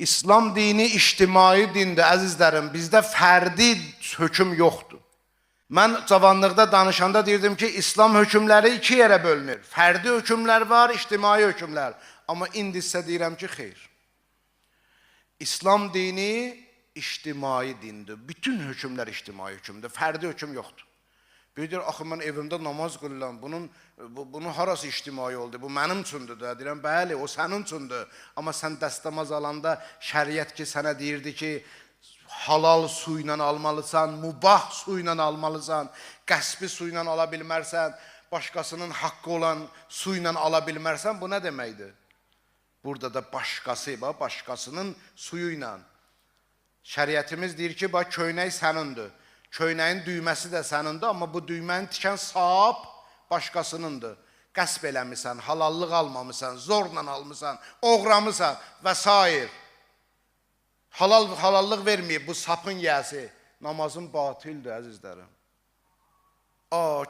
İslam dini ictimai dindir, əzizlərim. Bizdə fərdi hökm yoxdur. Mən cavanlıqda danışanda deyirdim ki, İslam hökmləri iki yerə bölünür. Fərdi hökmlər var, ictimai hökmlər. Amma indi isə deyirəm ki, xeyr. İslam dini ictimai dindir. Bütün hökmlər ictimai hökmdür. Fərdi hökm yoxdur. Biri deyir, axı mən evimdə namaz qılıram, bunun harası ictimai oldu, bu mənim üçündür da. Deyirəm, bəli, o sənin üçündür. Amma sən dəstəmaz alanda şəriət ki, sənə deyirdi ki, halal su ilə almalısan, mubah su ilə almalısan, qəsbi su ilə ala bilmərsən, başqasının haqqı olan su ilə ala bilmərsən, bu nə deməkdir? Burada da başqasının suyu ilə. Şəriətimiz deyir ki, köynək sənindir. Köynəyin düyməsi də sənindir, amma bu düyməni tikən sahab başqasınındır. Qəsb eləmirsən, halallıq almamısan, zorla almısan, oğramısan və s. Halallıq verməyib bu sapın yəsi. Namazın batildir, əzizlərim.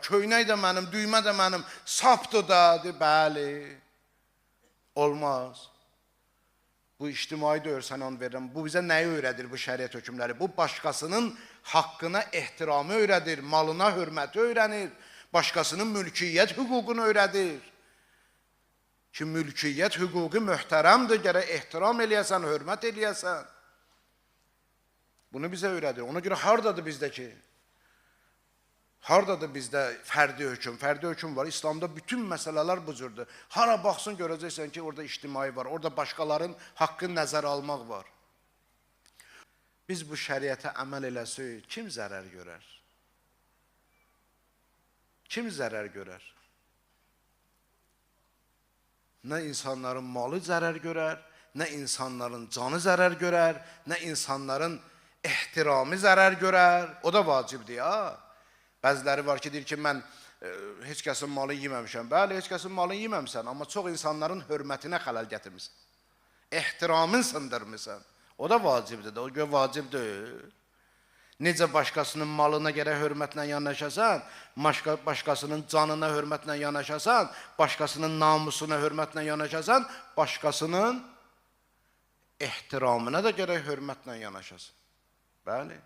Köynək də mənim, düymə də mənim, sapdır da, bəli. Olmaz. Bu ictimai də öyrənən verirəm. Bu bizə nəyi öyrədir bu şəriət hökmləri? Bu başqasının haqqına ehtiramı öyrədir, malına hörməti öyrənir, başqasının mülkiyyət hüququnu öyrədir. Ki, mülkiyyət hüququ möhtərəmdir, gərək ehtiram eləyəsən, hörmət eləyəsən. Bunu bizə öyrədir. Ona görə haradadır bizdəki? Haradadır bizdə fərdi hökm? Fərdi hökm var. İslamda bütün məsələlər bu cürdür. Hara baxsın görəcəksən ki, orada ictimai var. Orada başqaların haqqını nəzərə almaq var. Biz bu şəriətə əməl eləsək, kim zərər görər? Kim zərər görər? Nə insanların malı zərər görər, nə insanların canı zərər görər, nə insanların ehtiramı zərər görər. O da vacibdir, ya. Bəziləri var ki, deyir ki, mən heç kəsin malı yeməmişəm. Bəli, heç kəsin malı yeməmişsən, amma çox insanların hörmətinə xələl gətirmişsən. Ehtiramını sındırmışsan. O da vacibdir, o görə vacibdir. Necə başqasının malına görə hörmətlə yanaşasan, başqasının canına hörmətlə yanaşasan, başqasının namusuna hörmətlə yanaşasan, başqasının ehtiramına da görə hörmətlə yanaşasan. Bəli.